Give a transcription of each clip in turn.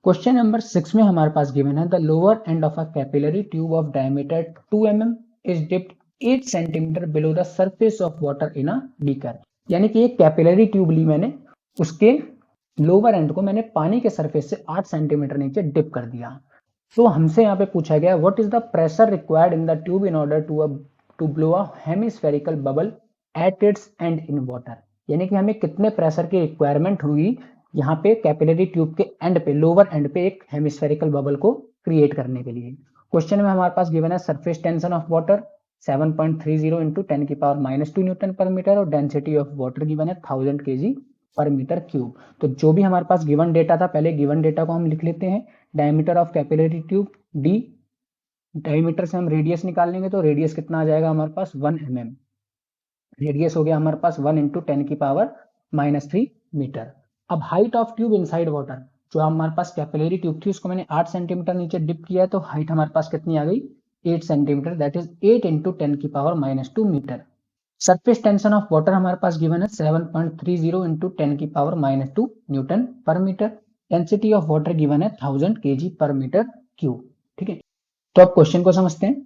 Question number 6 में हमारे पास गिवन है the lower end of a capillary tube of diameter 2 mm is dipped 8 centimetre below the surface of water in a beaker. यानी कि एक capillary tube ली मैंने, उसके लोअर एंड को मैंने पानी के सरफेस से 8 सेंटीमीटर नीचे डिप कर दिया। तो हमसे यहाँ पे पूछा गया what is the pressure required in the tube in order to blow a hemispherical bubble at its end in water. यानी कि हमें कितने प्रेशर की रिक्वायरमेंट हुई यहाँ पे कैपिलरी ट्यूब के एंड पे, लोअर एंड पे एक हेमिस्फेरिकल बबल को क्रिएट करने के लिए। क्वेश्चन में हमारे पास गिवन है surface tension of water 7.30 into 10 की पावर -2 न्यूटन पर मीटर और डेंसिटी ऑफ वाटर गिवन है 1000 kg पर मीटर क्यूब। तो जो भी हमारे पास गिवन डेटा था, पहले गिवन डेटा को हम लिख लेते हैं। Diameter of capillary tube d, diameter से हम रेडियस निकाल लेंगे तो रेडियस कितना आ जाएगा हमारे पास 1 mm। रेडियस हो गया हमारे पास 1 इंटू 10 की पावर -3 मीटर। अब height of tube inside water, जो हमारे पास कैपिलरी ट्यूब थी उसको मैंने 8 सेंटीमीटर नीचे डिप किया है, तो हाइट हमारे पास कितनी आ गई 8 सेंटीमीटर, दैट इज 8 इंटू 10 की power -2 metre. Surface tension of water हमारे पास गिवन है 7.30 इंटू 10 की पावर -2 न्यूटन पर metre. Density of water given है 1000 kg पर मीटर क्यूब। ठीक है, तो अब क्वेश्चन को समझते हैं।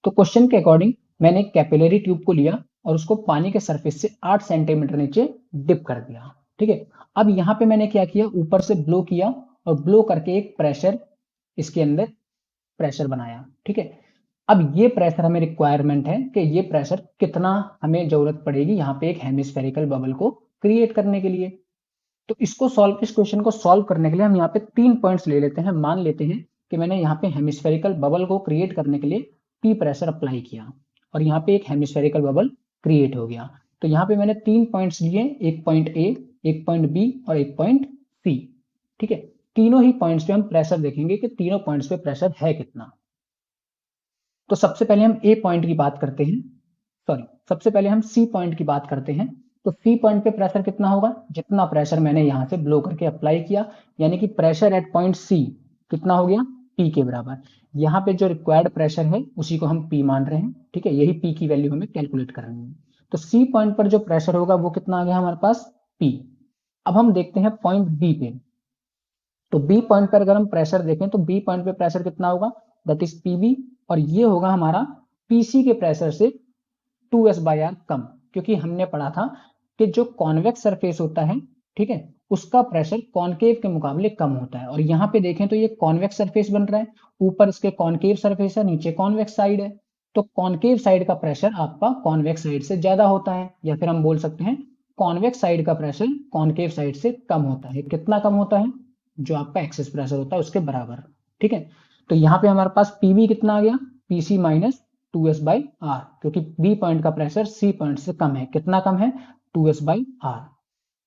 तो क्वेश्चन के अकॉर्डिंग मैंने एक कैपिलरी ट्यूब को लिया और उसको पानी के सरफेस से 8 सेंटीमीटर नीचे डिप कर दिया। ठीक है, अब यहाँ पे मैंने क्या किया, ऊपर से ब्लो किया और ब्लो करके एक प्रेशर इसके अंदर प्रेशर बनाया। ठीक है, अब ये प्रेशर हमें रिक्वायरमेंट है कि ये प्रेशर कितना हमें जरूरत पड़ेगी यहाँ पे एक हेमिस्फेरिकल बबल को क्रिएट करने के लिए। तो इस क्वेश्चन को सॉल्व करने के लिए हम यहाँ पे 3 पॉइंट्स ले लेते हैं। मान लेते हैं कि मैंने यहाँ पे हेमिस्फेरिकल बबल को क्रिएट करने के लिए P प्रेशर अप्लाई किया और यहाँ पे एक हेमिस्फेरिकल बबल क्रिएट हो गया। तो यहाँ पे मैंने 3 पॉइंट्स लिए, एक पॉइंट A, एक पॉइंट B और एक पॉइंट C। ठीक है, तीनों ही पॉइंट्स पे हम प्रेशर देखेंगे कि तीनों पॉइंट्स पे प्रेशर है कितना। तो सबसे पहले हम A पॉइंट की बात करते हैं, सबसे पहले हम C पॉइंट की बात करते हैं। तो C पॉइंट पे प्रेशर कितना होगा, जितना प्रेशर मैंने यहां से ब्लो करके अप्लाई किया, यानी कि प्रेशर एट पॉइंट C कितना हो गया P के बराबर। यहाँ पे जो रिक्वायर्ड प्रेशर है उसी को हम P मान रहे हैं। ठीक है, यही P की वैल्यू हमें कैलकुलेट करनी है। तो C पॉइंट पर जो प्रेशर होगा वो कितना आ गया हमारे पास P। अब हम देखते हैं पॉइंट B पे। तो B पॉइंट पर अगर हम प्रेशर देखें तो B पॉइंट पे प्रेशर कितना होगा, दैट इज PB, और ये होगा हमारा PC के प्रेशर से 2s/r कम, क्योंकि हमने पढ़ा था कि जो कॉन्वेक्स सरफेस होता है, ठीक है, उसका प्रेशर कॉनकेव के मुकाबले कम होता है। और यहाँ पे देखें तो ये कॉन्वेक्स सरफेस बन रहा है, ऊपर इसके कॉनकेव सरफेस है, नीचे कॉन्वेक्स साइड है। तो कॉनकेव साइड का प्रेशर आपका कॉन्वेक्स साइड से ज्यादा होता है, या फिर हम बोल सकते हैं कॉन्वेक्स साइड का प्रेशर कॉनकेव साइड से कम होता है। कितना कम होता है, जो आपका एक्सेस प्रेशर होता है उसके बराबर। ठीक है, तो यहाँ पे हमारे पास पीबी कितना आ गया, पीसी माइनस 2s/r, क्योंकि बी पॉइंट का प्रेशर सी पॉइंट से कम है। कितना कम है, 2s/r।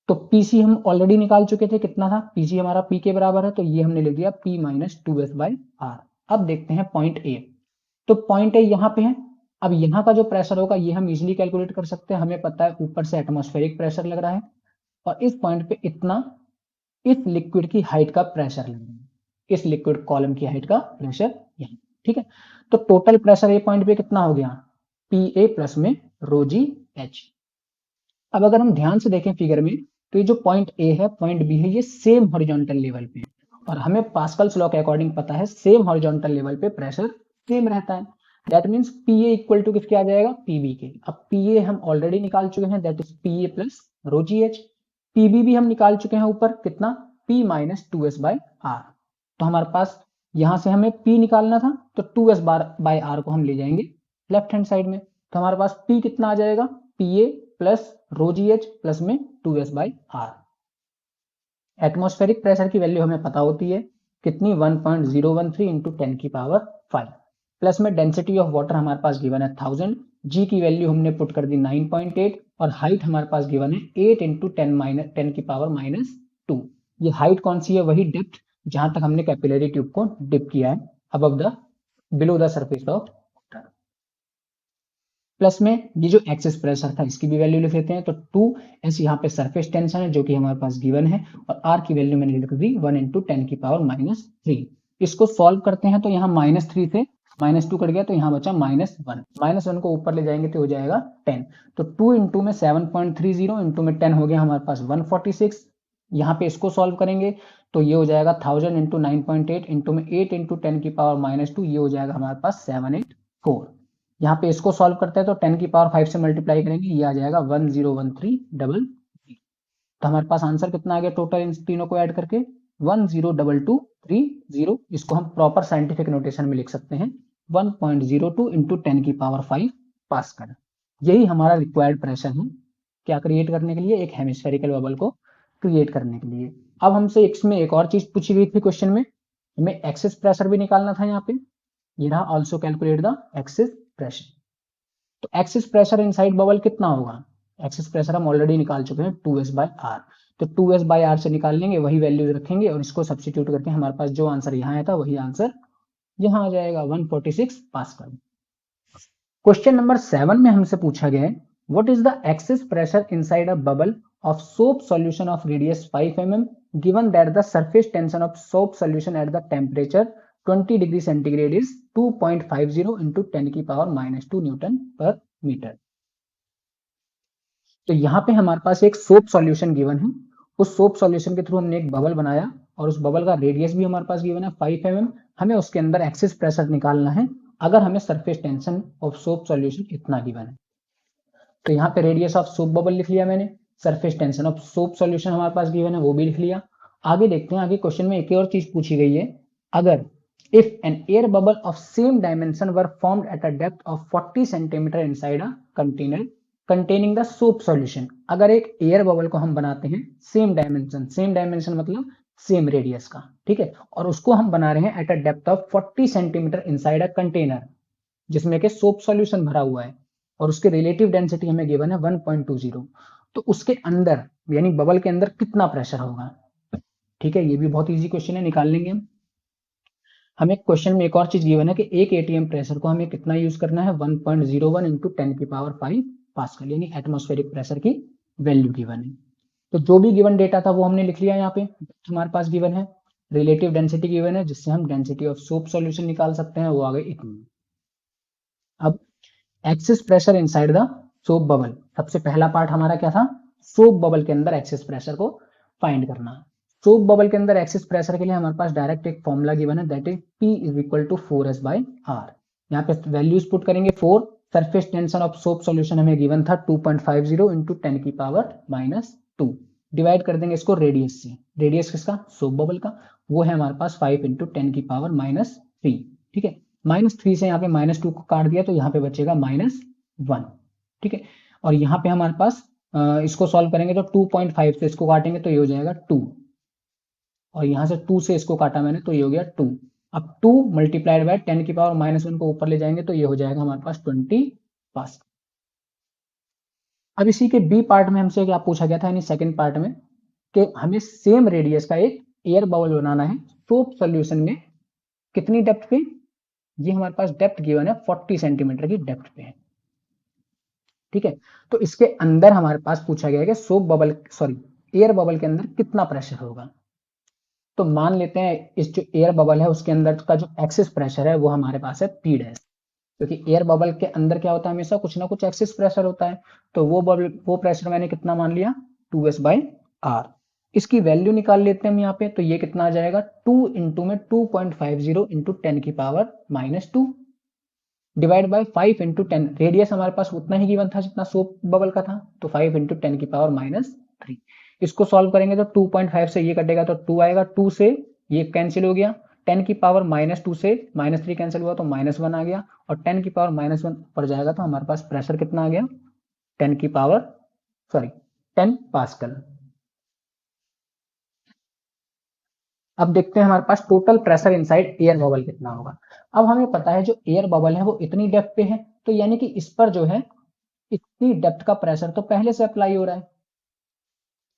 तो पीसी हम ऑलरेडी निकाल चुके थे, कितना था, पीसी हमारा पी के बराबर है, तो ये हमने लिख दिया p माइनस 2s/r। अब देखते हैं पॉइंट ए। तो पॉइंट ए यहाँ पे है। अब यहाँ का जो प्रेशर होगा ये हम इजिली कैलकुलेट कर सकते हैं। हमें पता है ऊपर से एटमॉस्फेरिक प्रेशर लग रहा है और इस पॉइंट पे इतना इस लिक्विड की हाइट का प्रेशर लग रहा है, इस लिक्विड कॉलम की हाइट का प्रेशर यहाँ। ठीक है, तो टोटल प्रेशर ए पॉइंट पे कितना हो गया, पी ए प्लस में रो जी एच। अब अगर हम ध्यान से देखें फिगर में, तो ये जो पॉइंट ए है, पॉइंट बी है, ये सेम हॉरिजॉन्टल लेवल पे है। और हमें पास्कल्स लॉ के अकॉर्डिंग पता है सेम हॉरिजॉन्टल लेवल पे प्रेशर सेम रहता है। That means P A equal to किसके आ जाएगा, पीबी के। अब पी ए हम ऑलरेडी निकाल चुके हैं, that is P A plus rho G H. PB भी हम निकाल चुके हैं ऊपर, कितना, P माइनस 2s/r। तो हमारे पास यहां से हमें P निकालना था, तो 2s/r को हम ले जाएंगे लेफ्ट हैंड साइड में। तो हमारे पास P कितना आ जाएगा, Pa plus rho G H plus में 2s/r। एटमॉस्फेरिक प्रेशर की वैल्यू हमें पता होती है कितनी, 1.013 इंटू 10 की पावर 5, प्लस में डेंसिटी ऑफ वाटर हमारे पास गिवन है 1000, जी की वैल्यू हमने पुट कर दी 9.8 और हाइट हमारे पास गिवन है 8 इंटू 10 की पावर -2। ये हाइट कौन सी है, वही डेप्थ जहां तक हमने कैपिलरी ट्यूब को डिप किया है, above the below the surface of water. Plus में ये जो एक्सेस प्रेशर था इसकी भी वैल्यू लिख लेते हैं। तो 2s यहाँ पे सरफेस टेंशन है जो कि हमारे पास गिवन है, और r की वैल्यू मैंने लिख दी 1 इंटू 10 की पावर -3। इसको सॉल्व करते हैं तो यहाँ -3 से -2 कट गया, तो यहाँ बचा -1। -1 को ऊपर ले जाएंगे तो हो जाएगा 10। तो 2 इंटू में 7.30 इंटू में 10 हो गया हमारे पास 146, यहाँ पे इसको सॉल्व करेंगे तो ये हो जाएगा 1000 इंटू 9.8 इंटू में 8 इंटू 10 की पावर -2, ये हो जाएगा हमारे पास 784। यहाँ पे इसको सॉल्व करते हैं तो 10 की पावर 5 से मल्टीप्लाई करेंगे, ये आ जाएगा 1013 तो हमारे पास आंसर कितना आ गया टोटल इन तीनों को ऐड करके 102230। इसको हम प्रॉपर साइंटिफिक नोटेशन में लिख सकते हैं 1.02 इंटू 10 की पावर 5 पास्कल। यही हमारा रिक्वायर्ड प्रेशर है क्या क्रिएट करने के लिए, एक हेमिस्फेरिकल बबल को क्रिएट करने के लिए। अब हमसे इसमें एक और चीज पूछी गई थी क्वेश्चन में, हमें एक्सेस प्रेशर भी निकालना था। यहाँ पे ये रहा also calculate the access pressure. तो एक्सेस प्रेशर इनसाइड बबल कितना होगा, एक्सेस प्रेशर हम ऑलरेडी निकाल चुके हैं 2s/r। तो 2s/r से निकाल लेंगे, वही वैल्यूज रखेंगे और इसको सब्स्टिट्यूट करके हमारे पास जो आंसर यहाँ आया था वही आंसर यहाँ आ जाएगा 146 पास्कल। क्वेश्चन नंबर 7 में हमसे पूछा गया है what is the excess pressure inside a bubble of soap solution of radius 5 mm given that the surface tension of soap solution at the temperature 20 degree centigrade is 2.50 into 10 की power -2 newton पर metre. तो यहाँ पे हमारे पास एक soap solution given है, उस soap solution के थ्रू हमने एक बबल बनाया और उस बबल का रेडियस भी हमारे पास गिवन है 5 mm। हमें उसके अंदर एक्सेस प्रेशर निकालना है अगर हमें surface tension of soap solution इतना गिवन है। तो यहाँ पे रेडियस ऑफ सोप बबल लिख लिया मैंने, surface tension of soap solution हमारे पास गिवन है वो भी लिख लिया। आगे देखते हैं, आगे क्वेश्चन में एक और चीज पूछी गई है, अगर if an air bubble of same dimension were formed at a depth of 40 centimetre inside a container containing the soap solution. अगर एक एयर बबल को हम बनाते हैं सेम डायमेंशन मतलब सेम रेडियस का, ठीक है, और उसको हम बना रहे हैं at a depth of 40 centimetre inside a container जिसमें के सोप सॉल्यूशन भरा हुआ है और उसके रिलेटिव डेंसिटी हमें गिवन है 1.20, तो उसके अंदर यानी बबल के अंदर कितना प्रेशर होगा। ठीक है, ये भी बहुत इजी क्वेश्चन है, निकाल लेंगे हम। हमें क्वेश्चन में एक और चीज गिवन है कि एक एटीएम प्रेशर को हमें कितना यूज करना है 1.01 इंटू 10 की पावर 5 पास्कल यानी एटमॉस्फेरिक प्रेशर की वैल्यू गिवन है। तो जो भी गिवन डेटा था वो हमने लिख लिया, यहाँ पे हमारे पास गिवन है, रिलेटिव डेंसिटी गिवन है जिससे हम डेंसिटी ऑफ सोप सॉल्यूशन निकाल सकते हैं, वो आ गई इतनी। अब excess pressure inside the soap bubble, सबसे पहला पार्ट हमारा क्या था, सोप बबल के अंदर एक्सेस प्रेशर को फाइंड करना। सोप बबल के अंदर एक्सेस प्रेशर के लिए हमारे पास डायरेक्ट एक फॉर्मूला गिवन है that is P is equal to 4s/r। यहाँ पे वैल्यूज पुट करेंगे 4, surface tension of soap solution हमें गिवन था 2.50 इंटू 10 की पावर -2, डिवाइड कर देंगे इसको रेडियस से, रेडियस किसका, सोप बबल का, वो है हमारे पास 5 इंटू 10 की पावर -3। ठीक है, -3 से यहाँ पे -2 को काट दिया तो यहाँ पे बचेगा -1। ठीक है, और यहाँ पे हमारे पास इसको सॉल्व करेंगे तो 2.5 से इसको काटेंगे तो ये हो जाएगा 2, और यहाँ से 2 से इसको काटा मैंने तो ये हो गया 2। अब 2 मल्टीप्लाइड बाय 10 की पावर -1 को ऊपर ले जाएंगे तो ये हो जाएगा हमारे पास 20 पास्कल। अब इसी के बी पार्ट में हमसे क्या पूछा गया था यानी सेकंड पार्ट में, कि हमें सेम रेडियस का एक एयर बबल बनाना है सोप सॉल्यूशन में, कितनी डेप्थ पे, ये हमारे पास डेप्थ गिवन है 40 सेंटीमीटर की डेप्थ पे है। ठीक है, तो इसके अंदर हमारे पास पूछा गया है कि सोप बबल एयर बबल के अंदर कितना प्रेशर होगा। तो मान लेते हैं इस जो एयर बबल है उसके अंदर का जो एक्सेस प्रेशर है वो हमारे पास है P डैश, क्योंकि एयर बबल के अंदर क्या होता है, हमेशा कुछ ना कुछ एक्सेस प्रेशर होता है। तो वो प्रेशर मैंने कितना मान लिया 2s/r। इसकी वैल्यू निकाल लेते हैं हम यहाँ पे, तो ये कितना आ जाएगा 2 इंटू में 2.50 इंटू 10 की power -2 divide by 5 into 10, radius हमारे पास उतना ही गिवन था जितना सोप बबल का था, तो 5 इंटू 10 की पावर -3। इसको सॉल्व करेंगे तो 2.5 से ये कटेगा तो 2 आएगा, 2 से ये कैंसिल हो गया, 10 की पावर -2 से -3 कैंसिल हुआ तो -1 आ गया, और 10 की पावर -1 पर जाएगा तो हमारे पास प्रेशर कितना आ गया 10 पास्कल। अब देखते हैं हमारे पास total pressure inside air bubble कितना होगा। अब हमें पता है जो एयर बबल है वो इतनी डेप्थ पे है, तो यानी कि इस पर जो है इतनी डेप्थ का प्रेशर तो पहले से अप्लाई हो रहा है।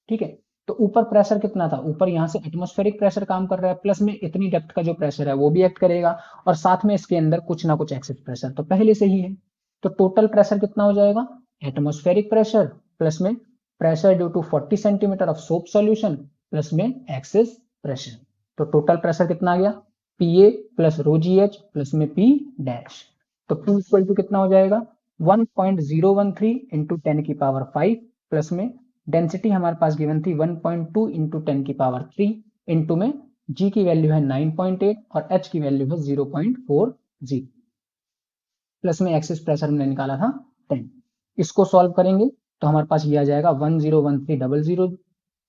ठीक है, तो ऊपर प्रेशर कितना था, ऊपर यहाँ से एटमॉस्फेरिक प्रेशर काम कर रहा है, प्लस में इतनी डेप्थ का जो प्रेशर है वो भी एक्ट करेगा, और साथ में इसके अंदर कुछ ना कुछ एक्सेस प्रेशर तो पहले से ही है। तो टोटल प्रेशर कितना हो जाएगा, एटमॉस्फेरिक प्रेशर प्लस में pressure due to 40 centimetre of soap solution plus में एक्सेस प्रेशर, तो टोटल प्रेशर कितना आ गया PA plus rho GH plus में P डैश। तो P इक्वल टू कितना हो जाएगा 1.013 इंटू 10 की पावर 5 प्लस में डेंसिटी हमारे पास गिवन थी 1.2 इंटू 10 की पावर 3 इंटू में जी की वैल्यू है 9.8 और एच की वैल्यू है 0.40 प्लस में एक्सिस प्रेशर हमने निकाला था 10। इसको सॉल्व करेंगे तो हमारे पास ये आ जाएगा 101300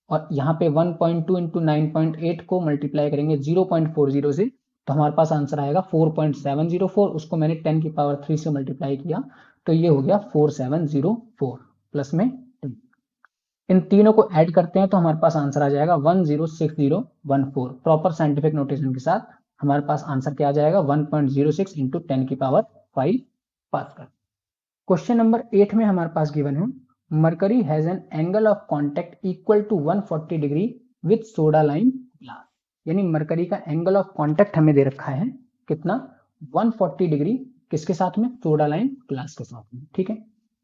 और यहाँ पे 1.2 इंटू 9.8 को मल्टीप्लाई करेंगे 0.40 से तो हमारे पास आंसर आएगा 4.704। उसको मैंने 10 की पावर 3 से मल्टीप्लाई किया तो ये हो गया 4704 प्लस में 10। इन तीनों को ऐड करते हैं तो हमारे पास आंसर आ जाएगा 106014। प्रॉपर साइंटिफिक नोटेशन के साथ हमारे पास आंसर क्या आ जाएगा 1.06 इंटू 10 की पावर 5 पास्कल। क्वेश्चन नंबर 8 में हमारे पास गिवन है mercury has an angle of contact equal to 140 degree with soda lime glass. यानी मरकरी का एंगल ऑफ कांटेक्ट हमें दे रखा है कितना 140 डिग्री किसके साथ में सोडा लाइम ग्लास के साथ में। ठीक है,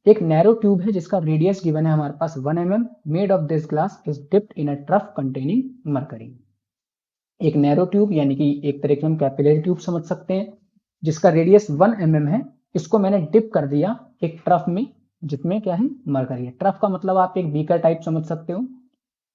एक नैरो ट्यूब है जिसका रेडियस गिवन है हमारे पास 1 mm made of this glass is dipped in a trough containing mercury. एक नैरो ट्यूब यानी कि एक तरह की हम कैपिलरी ट्यूब समझ सकते हैं जिसका रेडियस 1 mm है। इसको मैंने डिप कर दिया एक ट्रफ में जिसमें क्या है मरकरी है। ट्रफ का मतलब आप एक बीकर टाइप समझ सकते हो।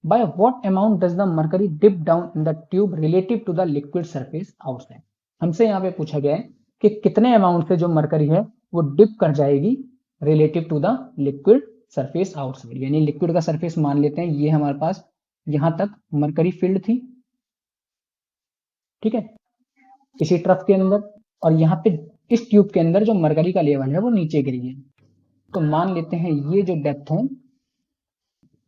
By what amount does the mercury dip down in the tube relative to the liquid surface outside. हमसे यहाँ पे पूछा गया है कि कितने अमाउंट से जो मरकरी है वो डिप कर जाएगी relative to the liquid surface outside. यानी लिक्विड का सरफेस मान लेते हैं ये हमारे पास यहां तक मरकरी फील्ड थी, ठीक है, इसी ट्रफ के अंदर, और यहाँ पे इस ट्यूब के अंदर जो मरकरी का लेवल है वो नीचे गिर गया। तो मान लेते हैं ये जो डेप्थ है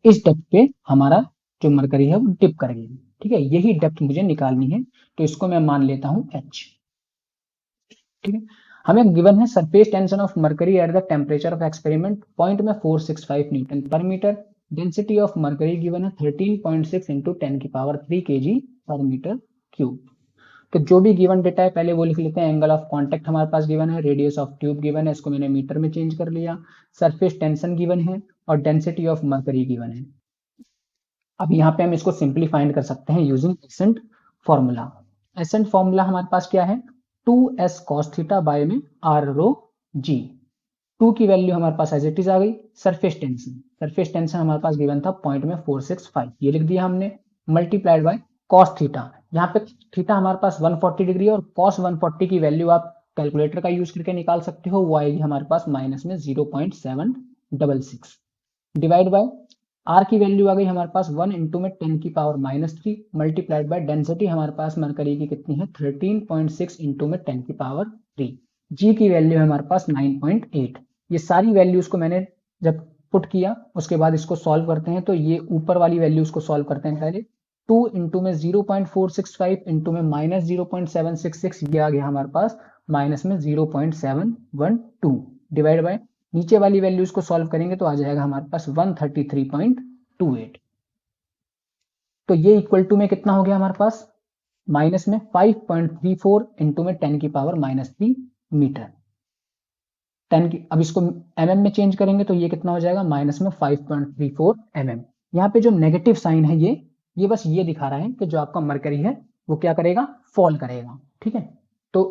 इस डेप्थ पे हमारा जो मरकरी है वो डिप कर गई। ठीक है, यही डेप्थ मुझे निकालनी है तो इसको मैं मान लेता हूं h। ठीक है, हमें गिवन है surface tension of mercury at the temperature of experiment point में 465 न्यूटन पर metre. Density of mercury given है 13.6 इंटू 10 की पावर 3 kg पर मीटर क्यूब। तो जो भी गिवन डेटा है पहले वो लिख लेते हैं। एंगल ऑफ कांटेक्ट हमारे पास गिवन है, रेडियस ऑफ ट्यूब गिवन है, इसको मैंने मीटर में चेंज कर लिया, सरफेस टेंशन गिवन है और डेंसिटी ऑफ मरकरी गिवन है। अब यहाँ पे हम इसको सिंप्लीफाइंड कर सकते हैं using ascent formula. Ascent formula हमारे पास क्या है 2s cos थीटा बाय में r रो g। 2 की वैल्यू हमारे पास एज इट इज आ गई। सरफेस टेंशन हमारे पास गिवन था पॉइंट में 465, ये लिख दिया हमने, मल्टीप्लाइड बाय cos थीटा। यहाँ पे थीटा हमारे पास 140 डिग्री और cos 140 की वैल्यू आप कैलकुलेटर का यूज करके निकाल सकते हो, वो आएगी हमारे पास माइनस में 0.766 डिवाइड बाय आर की वैल्यू आ गई हमारे पास 1 इंटू में 10 की पावर -3 मल्टीप्लाइड बाय डेंसिटी हमारे पास मरकरी की कितनी है 13.6 इंटू में 10 की पावर 3। जी की वैल्यू है हमारे पास 9.8। ये सारी वैल्यूज को मैंने जब पुट किया उसके बाद इसको सॉल्व करते हैं तो ये ऊपर वाली वैल्यूज को सॉल्व करते हैं पहले। 2 इंटू में 0.465 इंटू में -0.766 ये आ गया हमारे पास माइनस में 0.712 डिवाइड बाय नीचे वाली वैल्यूज को सॉल्व करेंगे तो आ जाएगा हमारे पास 133.28। तो ये इक्वल टू में कितना हो गया हमारे पास माइनस में 5.34 इंटू में 10 की पावर -3 मीटर। 10 की अब इसको mm में चेंज करेंगे तो ये कितना हो जाएगा माइनस में 5.34 mm। यहाँ पे जो नेगेटिव साइन है ये बस ये दिखा रहा है कि जो आपका मरकरी है वो क्या करेगा फॉल करेगा। ठीक है, तो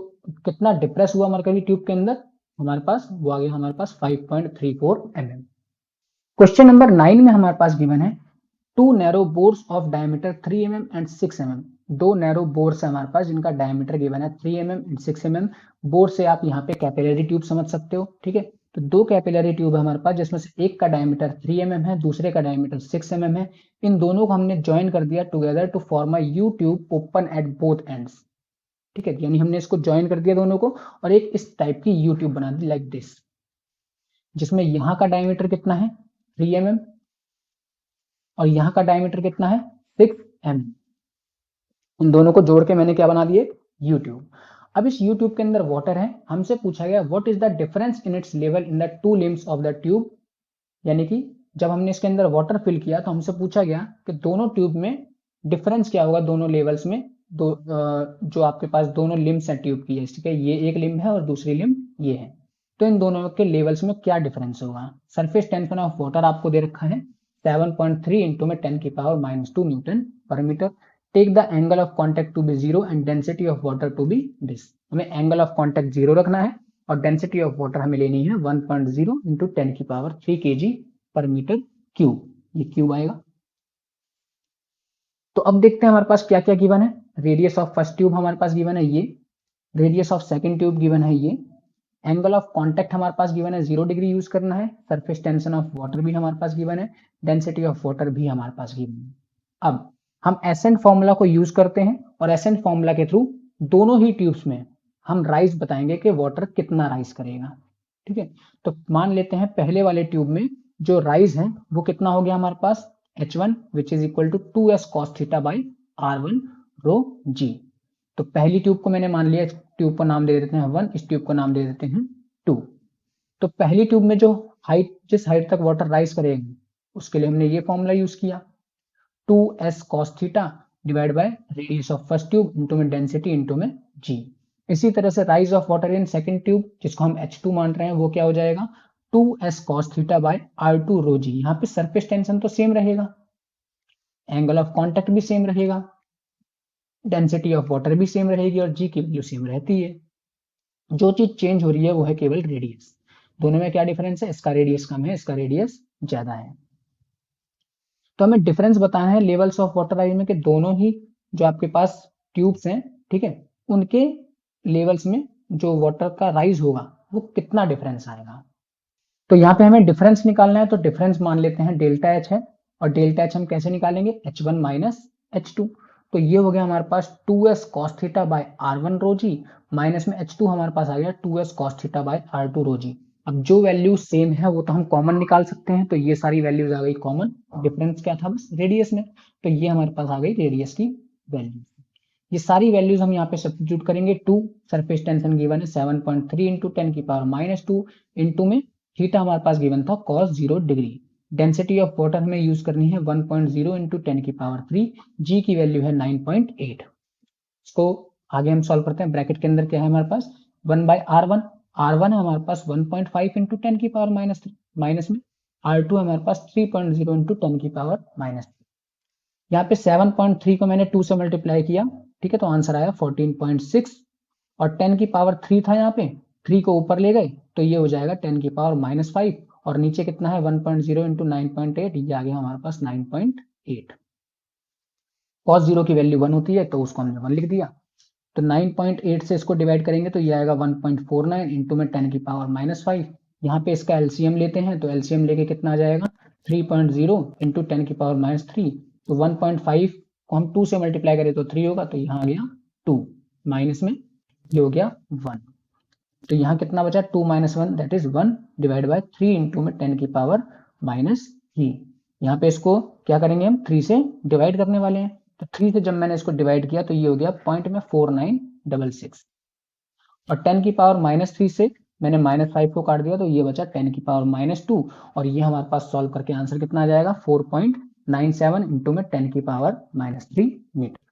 कितना डिप्रेस हुआ मरकरी ट्यूब के अंदर हमारे पास वो आ गया हमारे पास 5.34 mm। क्वेश्चन नंबर 9 में हमारे पास गिवन है 2 narrow bores of diameter 3 mm and 6 mm। दो नैरो बोर्स है हमारे पास जिनका डायमीटर गिवन है 3 mm एंड 6 mm। बोर से आप यहाँ पे कैपिलरी ट्यूब समझ सकते हो। ठीक है, तो दो कैपिलरी ट्यूब है हमारे पास जिसमें से एक का डायमीटर 3 mm है, दूसरे का डायमीटर 6 mm है। इन दोनों को हमने ज्वाइन कर दिया together to form a U tube open at both ends. ठीक है, यानी हमने इसको ज्वाइन कर दिया दोनों को और एक इस टाइप की यू ट्यूब बना दी लाइक दिस, जिसमें यहाँ का डायमीटर कितना है 3 mm और यहाँ का डायमीटर कितना है 6 mm। इन दोनों को जोड़ के मैंने क्या बना दिए यू ट्यूब। अब इस यू ट्यूब के अंदर वाटर है। हमसे पूछा गया what is the difference in its level in the two limbs of the tube. यानी कि जब हमने इसके अंदर वाटर फिल किया तो हमसे पूछा गया कि दोनों ट्यूब में डिफरेंस क्या होगा, दोनों लेवल्स में, जो आपके पास दोनों लिम्स है ट्यूब की, ठीक है, ये एक लिम्ब है और दूसरी लिम्ब ये है, तो इन दोनों के लेवल्स में क्या डिफरेंस होगा। सरफेस टेंशन ऑफ वाटर आपको दे रखा है 7.3 इंटू में 10 की पावर -2 न्यूटन पर metre. Take the angle of contact to be 0 and density of water to be this. हमें एंगल ऑफ कॉन्टेक्ट 0 रखना है और डेंसिटी ऑफ वाटर हमें लेनी है 1.0 इंटू 10 की पावर 3 kg पर मीटर क्यूब। ये क्यूब आएगा। तो अब देखते हैं हमारे पास क्या क्या गिवन है। रेडियस ऑफ फर्स्ट ट्यूब हमारे पास गिवन है ये, radius of second tube given है ये, एंगल ऑफ कांटेक्ट हमारे पास गिवन है 0 डिग्री यूज करना है, सरफेस टेंशन ऑफ वाटर भी हमारे पास गिवन है, डेंसिटी ऑफ वाटर भी हमारे पास गिवन है। अब हम एसएन फॉर्मूला को यूज करते हैं और एसएन फॉर्मूला के थ्रू दोनों ही ट्यूब्स में हम राइज बताएंगे कि वाटर कितना राइज करेगा। ठीक है, तो मान लेते हैं पहले वाले ट्यूब में जो राइज है वो कितना हो गया हमारे पास H1 which is equal to 2s cos theta by R1 rho G. तो पहली ट्यूब को मैंने मान लिया, ट्यूब को नाम दे देते हैं 1, इस ट्यूब को नाम दे देते हैं 2। तो पहली ट्यूब में जो हाइट, जिस हाइट तक वाटर राइज करेगी उसके लिए हमने ये फॉर्मूला यूज किया 2s cos theta divide by radius of first tube into में डेंसिटी इंटू में जी। इसी तरह से rise of water in second tube जिसको हम H2 मान रहे हैं वो क्या हो जाएगा 2s cos theta by R2 rho जी। यहाँ पे सरफेस टेंशन तो सेम रहेगा, एंगल ऑफ कांटेक्ट भी सेम रहेगा, डेंसिटी ऑफ वाटर भी सेम रहेगी और जी की वैल्यू सेम रहती है। जो चीज चेंज हो रही है वो है केवल रेडियस। दोनों में क्या डिफरेंस है, इसका रेडियस कम है, इसका रेडियस ज्यादा है। तो हमें डिफरेंस बताना है लेवल्स ऑफ वाटर राइज में कि दोनों ही जो आपके पास ट्यूब्स हैं, ठीक है, उनके लेवल्स में जो वाटर का राइज होगा वो कितना डिफरेंस आएगा। तो यहाँ पे हमें डिफरेंस निकालना है, तो डिफरेंस मान लेते हैं डेल्टा एच है, और डेल्टा एच हम कैसे निकालेंगे H1 माइनस H2। तो ये हो गया हमारे पास 2s cos theta by R1 rho G minus में H2 हमारे पास आ गया 2s cos theta by R2 rho G. अब जो वैल्यू सेम है वो तो हम कॉमन निकाल सकते हैं, तो ये सारी वैल्यूज आ गई कॉमन, डिफरेंस क्या था बस रेडियस में, तो ये हमारे पास आ गई रेडियस की वैल्यू। ये सारी वैल्यूज हम यहाँ पे सब्स्टिट्यूट करेंगे। 2 सरफेस टेंशन गिवन है 7.3 इंटू 10 की पावर -2 इंटू में थीटा हमारे पास गिवन था cos 0 degree. Density of water हमें यूज करनी है 1.0 इंटू 10 की पावर 3, जी की वैल्यू है 9.8। इसको आगे हम सॉल्व करते हैं। ब्रैकेट के अंदर क्या है हमारे पास 1 बाय R1, R1 है हमारे पास 1.5 इंटू 10 की पावर -3, माइनस में R2 है हमारे पास 3.0 इंटू 10 की पावर -3। यहाँ पे 7.3 को मैंने 2 से मल्टीप्लाई किया, ठीक है, तो आंसर आया 14.6 और 10 की पावर 3 था, यहाँ पे 3 को ऊपर ले गए तो ये हो जाएगा 10 की पावर -5 और नीचे कितना है 1.0 इंटू 9.8, ये आ गया हमारे पास 9.8। cos 0 की वैल्यू 1 होती है तो उसको हमने 1 लिख दिया। तो 9.8 से इसको डिवाइड करेंगे तो ये आएगा 1.49 इंटू में 10 की पावर -5। यहाँ पे इसका एलसीएम लेते हैं तो एलसीएम लेके कितना आ जाएगा 3.0 इंटू 10 की पावर -3। तो 1.5 को हम 2 से मल्टीप्लाई करें तो 3 होगा, तो यहाँ आ गया 2 माइनस में ये हो गया 1। तो यहाँ कितना बचा 2 - 1 that is 1 divide by 3 into में 10 की पावर -3। यहाँ पे इसको क्या करेंगे हम 3 से डिवाइड करने वाले हैं, तो 3 से जब मैंने इसको डिवाइड किया तो ये हो गया पॉइंट में 4966 और 10 की पावर -3 से मैंने -5 को काट दिया तो ये बचा 10 की पावर -2 और ये हमारे पास सॉल्व करके आंसर कितना आ जाएगा 4.97 इंटू में 10 की पावर -3 मीटर।